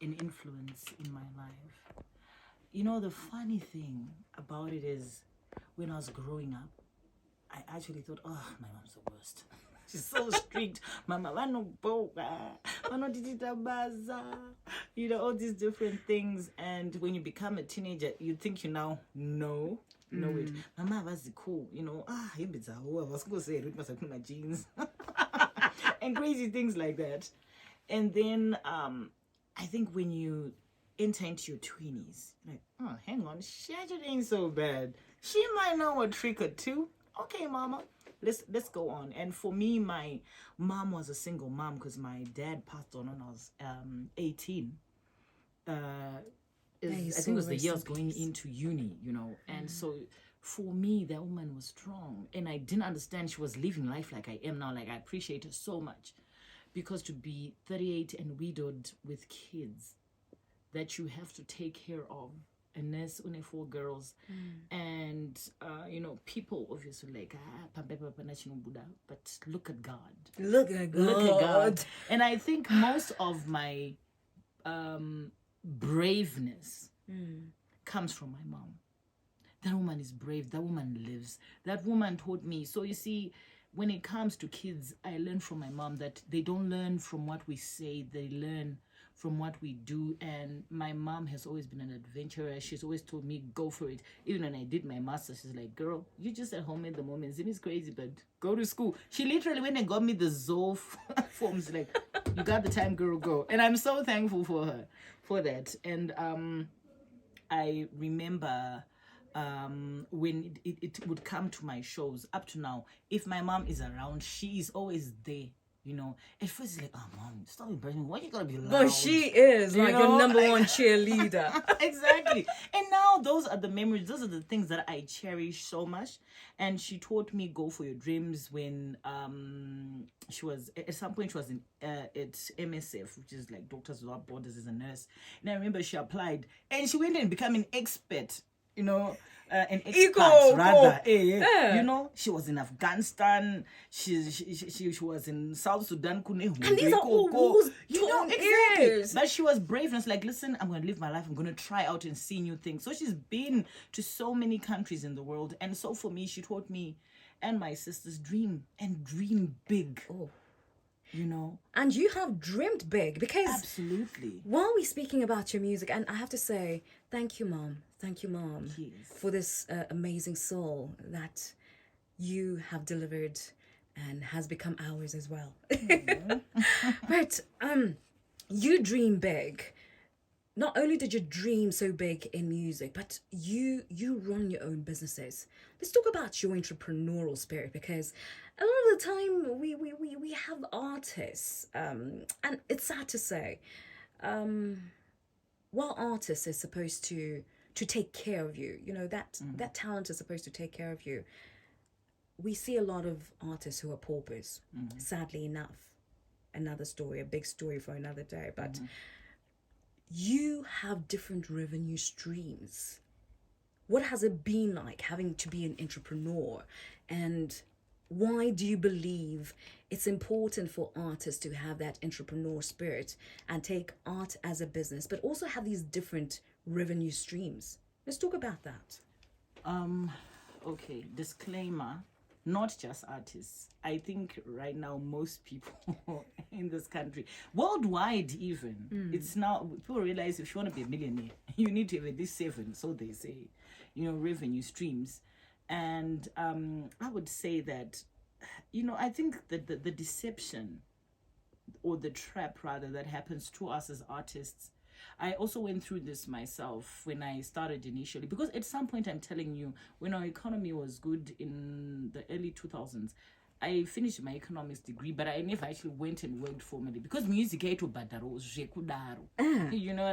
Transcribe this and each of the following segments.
an influence in my life. You know, the funny thing about it is, when I was growing up, I actually thought, oh, my mom's the worst. She's so strict. Mama, you know, all these different things. And when you become a teenager, you think you now know it. Mama was cool, you know. I was going to say it must have put my jeans. And crazy things like that. And then I think when you enter into your 20s, like, oh, hang on, she actually ain't so bad. She might know a trick or two. Okay, mama, let's go on. And for me, my mom was a single mom because my dad passed on when I was 18. I think it was the year I was going into uni, you know. And so for me, that woman was strong. And I didn't understand she was living life like I am now. Like, I appreciate her so much. Because to be 38 and widowed with kids that you have to take care of, and there's only 4 girls, and you know, people obviously like but look at God. Look at God. And I think most of my braveness comes from my mom. That woman is brave. That woman lives. That woman taught me. So you see, when it comes to kids, I learned from my mom that they don't learn from what we say, they learn from what we do. And my mom has always been an adventurer. She's always told me, go for it. Even when I did my master's, she's like, girl, you just at home at the moment. Zimi's crazy, but go to school. She literally went and got me the Zoe forms, like, you got the time, girl, go. And I'm so thankful for her for that. And I remember when it would come to my shows up to now, if my mom is around, she is always there, you know. At first it's like, oh, mom, stop embarrassing me, why you gotta be loud? But she is like your number one cheerleader. Exactly. And now those are the memories, those are the things that I cherish so much. And she taught me go for your dreams when she was at some point she was in at MSF, which is like Doctors Without Borders, as a nurse. And I remember she applied and she went and became an expert, you know, an expert rather. You know, she was in Afghanistan. She was in South Sudan. And these are all rules, you know, exactly. But she was brave and was like, listen, I'm going to live my life. I'm going to try out and see new things. So she's been to so many countries in the world. And so for me, she taught me and my sisters dream big. Oh. You know, and you have dreamed big, because absolutely, while we're speaking about your music, and I have to say thank you mom yes, for this amazing soul that you have delivered and has become ours as well. But you dream big. Not only did you dream so big in music, but you run your own businesses. Let's talk about your entrepreneurial spirit, because a lot of the time we have artists, and it's sad to say, while artists is supposed to take care of you, you know, that talent is supposed to take care of you, we see a lot of artists who are paupers, sadly enough. Another story, a big story for another day, but you have different revenue streams. What has it been like having to be an entrepreneur? And why do you believe it's important for artists to have that entrepreneur spirit and take art as a business, but also have these different revenue streams? Let's talk about that. Okay, disclaimer. Not just artists. I think right now most people in this country, worldwide even, it's now, people realize if you want to be a millionaire, you need to have at least 7, so they say, you know, revenue streams. And I would say that, you know, I think that the deception, or the trap rather, that happens to us as artists, I also went through this myself when I started initially, because at some point, I'm telling you, when our economy was good in the early 2000s, I finished my economics degree, but I never actually went and worked formally, because music, you know what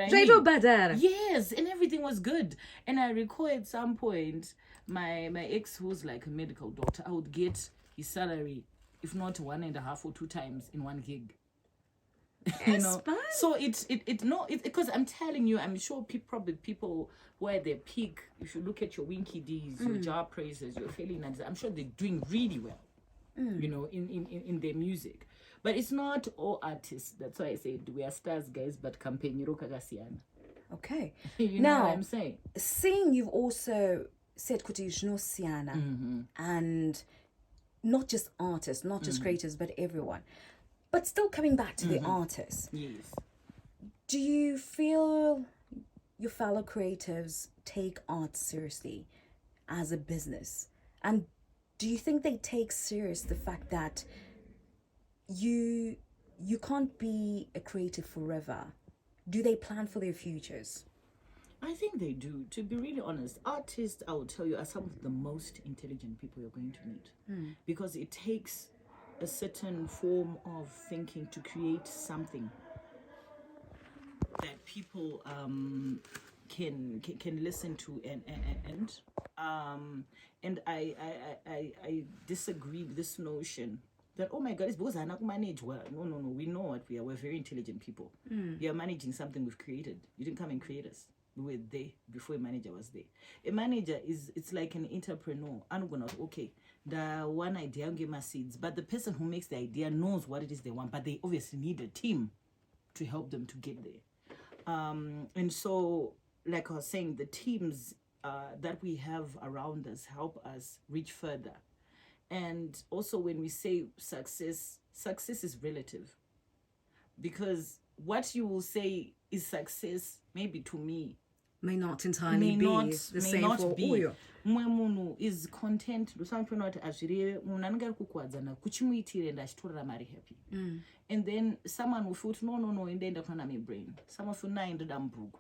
I mean? Yes, and everything was good. And I recall at some point, my ex, who's like a medical doctor, I would get his salary, if not 1.5 or 2 times in one gig. You know, so it's because I'm telling you, I'm sure probably people who are at their peak, if you look at your Winky D's, your Jar Praisers, your Felinas, I'm sure they're doing really well, you know, in their music. But it's not all artists. That's why I said we are stars, guys, but campaign kakasiyana. Okay. You Now, know what I'm saying? Seeing you've also said kuti zvinosiyana and not just artists, not just creators, but everyone. But still coming back to the artists, Yes. do you feel your fellow creatives take art seriously as a business? And do you think they take serious the fact that you can't be a creative forever? Do they plan for their futures? I think they do. To be really honest, artists, I will tell you, are some of the most intelligent people you're going to meet. Because it takes a certain form of thinking to create something that people can listen to and I disagree with this notion that, oh my God, it's because I not manage well. No, we know what we are. We're very intelligent people. We are managing something we've created. You didn't come and create us. We were there before a manager was there. A manager it's like an entrepreneur. I'm gonna okay, the one idea give my seeds, but the person who makes the idea knows what it is they want, but they obviously need a team to help them to get there. And so, like I was saying, the teams that we have around us help us reach further. And also, when we say success is relative, because what you will say is success, maybe to me, may not entirely be the same for Uyo. Mwe is content lusamphona kuti azvireve munhu anenge ari kukuwadzana kuchimuitire enda achitorera mari happy. And then someone will feel no indaenda kuna brain, someone feel na indoda mubhuku.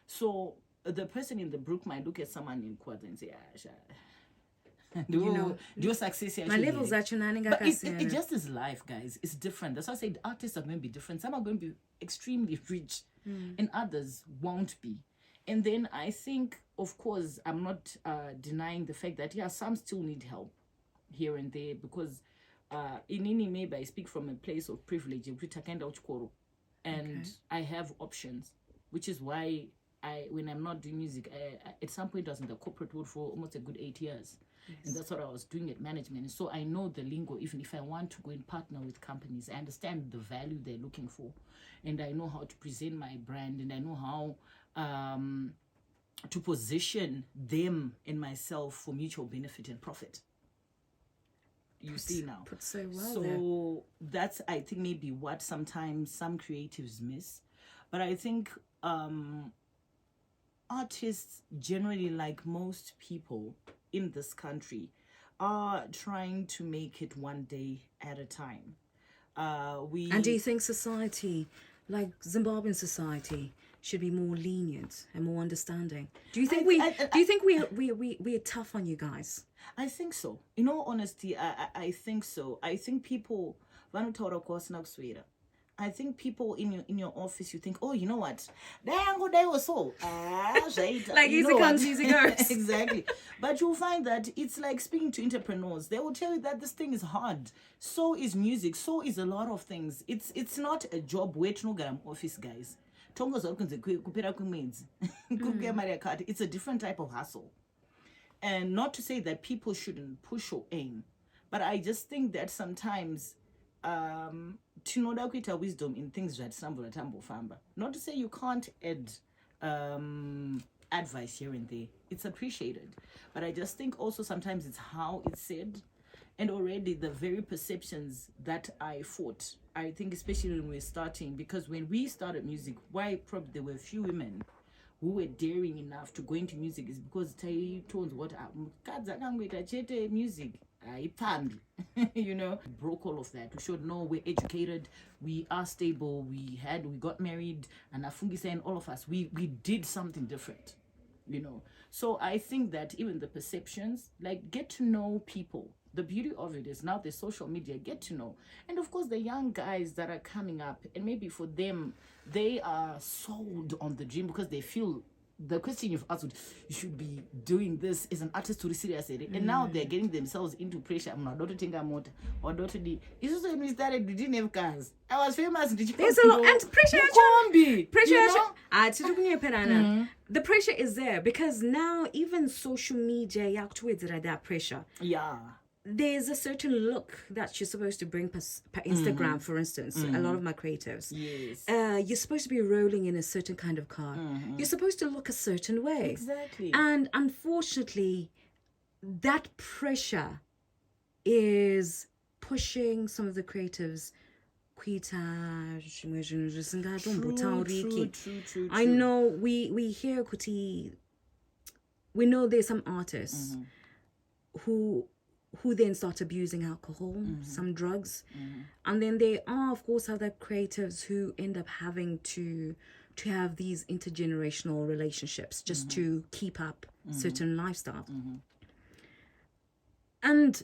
So the person in the brook might look at someone in quads and say do success my levels are but it just is life, guys. It's different. That's why I said artists are going to be different. Some are going to be extremely rich and others won't be. And then I think, of course, I'm not denying the fact that some still need help here and there, because in any maybe I speak from a place of privilege and I have options, which is why when I'm not doing music, at some point I was in the corporate world for almost a good 8 years. Yes. And that's what I was doing at management. And so I know the lingo. Even if I want to go and partner with companies, I understand the value they're looking for. And I know how to present my brand, and I know how to position them and myself for mutual benefit and profit. You see now. Put so well so there. That's, I think, maybe what sometimes some creatives miss. But I think artists generally, like most people in this country, are trying to make it one day at a time. And do you think society, like Zimbabwean society, should be more lenient and more understanding? Do you think we're tough on you guys? I think so. In all honesty, I think so. I think people I think people in your office, you think, oh, you know what? They was so. Like easy comes, easy goes. Exactly. But you'll find that it's like speaking to entrepreneurs. They will tell you that this thing is hard. So is music. So is a lot of things. It's not a job. Wait, no office, guys. It's a different type of hustle. And not to say that people shouldn't push or aim, but I just think that sometimes tinoda kuita wisdom in things that sambula tambo famba. Not to say you can't add advice here and there. It's appreciated. But I just think also sometimes it's how it's said, and already the very perceptions that I fought. I think especially when we're starting, because when we started music, why probably there were a few women who were daring enough to go into music is because Tai tones what music. You know, broke all of that. We should know we're educated, we are stable, we got married, and Afungisa and all of us, we did something different, you know. So I think that even the perceptions, like, get to know people. The beauty of it is now the social media, get to know. And of course the young guys that are coming up, and maybe for them, they are sold on the dream because they feel the question you've asked, you should be doing this as an artist to be serious. And now they're getting themselves into pressure. I'm not think I'm not, or don't do. It's also when we started, we didn't have cars. I was famous. There's a lot and pressure. The pressure is there because now even social media, that pressure. Yeah. there's a certain look that you're supposed to bring per Instagram, for instance. A lot of my creatives. Yes. You're supposed to be rolling in a certain kind of car. You're supposed to look a certain way. Exactly. And unfortunately, that pressure is pushing some of the creatives. True. I know we hear kuti. We know there's some artists who then start abusing alcohol, some drugs, and then there are, of course, other creatives who end up having to have these intergenerational relationships just to keep up certain lifestyle. And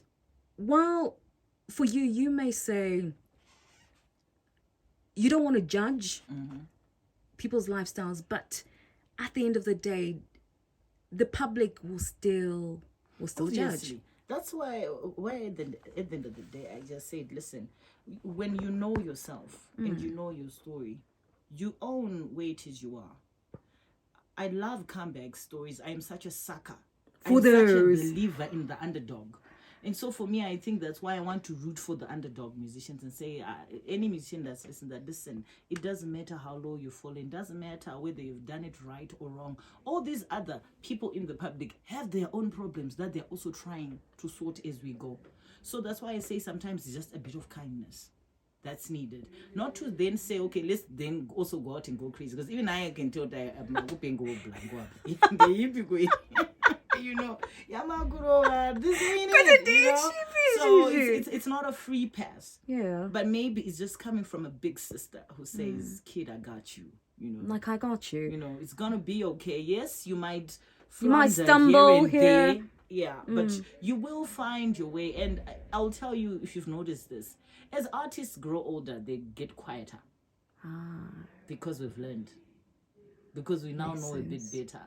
while for you may say you don't want to judge people's lifestyles, but at the end of the day, the public will still judge. That's why at the end of the day, I just said, listen, when you know yourself and you know your story, you own where it is you are. I love comeback stories. I am such a sucker. I'm such a believer in the underdog. And so for me, I think that's why I want to root for the underdog musicians and say, any musician that's listen, it doesn't matter how low you fall, it doesn't matter whether you've done it right or wrong. All these other people in the public have their own problems that they're also trying to sort as we go. So that's why I say sometimes it's just a bit of kindness that's needed. Not to then say, okay, let's then also go out and go crazy. Because even I can tell that I'm not going to go blank. You know, this meaning, you know? So it's not a free pass. Yeah. But maybe it's just coming from a big sister who says, kid, I got you. You know, like I got you. You know, it's gonna be okay. Yes, you might stumble here. There. Yeah, but you will find your way. And I'll tell you, if you've noticed this, as artists grow older, they get quieter. Because we've learned. Because we now know a bit better.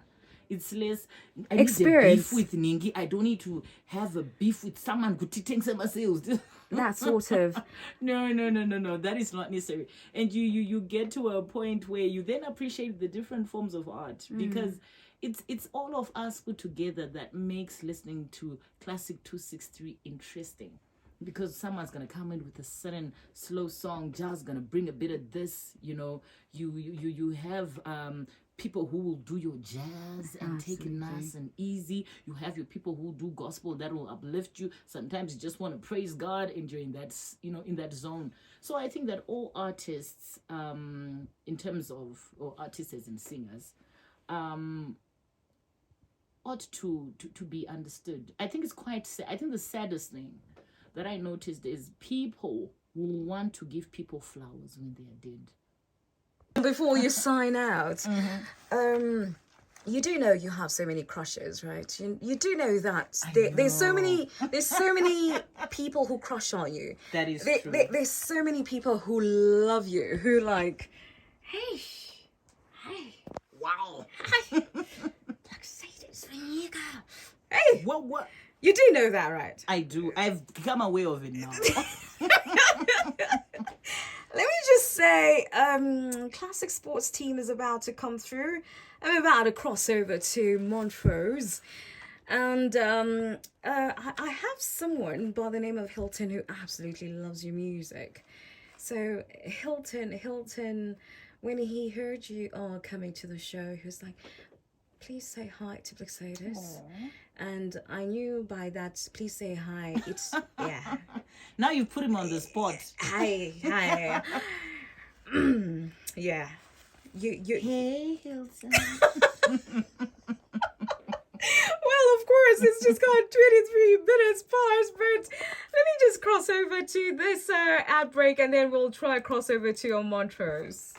It's less. I experience. Need a beef with Ningi. I don't need to have a beef with someone who takes my sales. That sort of. No. That is not necessary. And you get to a point where you then appreciate the different forms of art because it's all of us put together that makes listening to Classic 263 interesting. Because someone's gonna come in with a certain slow song, Jazz gonna bring a bit of this. You know, you have people who will do your jazz and take it nice and easy. You have your people who do gospel that will uplift you. Sometimes you just want to praise God and you're in that, in that zone. So I think that all artists, in terms of, or artists as in singers, ought to be understood. I think it's quite sad. I think the saddest thing that I noticed is people who want to give people flowers when they are dead. Before you sign out, you do know you have so many crushes, right? You do know that there's so many people who crush on you. That is true. There's so many people who love you, who like, hey, wow, hey, what? You do know that, right? I do. I've become aware of it now. Let me just say, Classic Sports Team is about to come through. I'm about to cross over to Montrose. And I have someone by the name of Hilton who absolutely loves your music. So Hilton, when he heard you coming to the show, he was like, please say hi to Blixodus. And I knew by that, please say hi. It's, yeah. Now you've put him on the spot. Hi. Yeah. You. Hey, Hilton. Well, of course, it's just got 23 minutes past, but let me just cross over to this ad break and then we'll try cross over to your Montrose.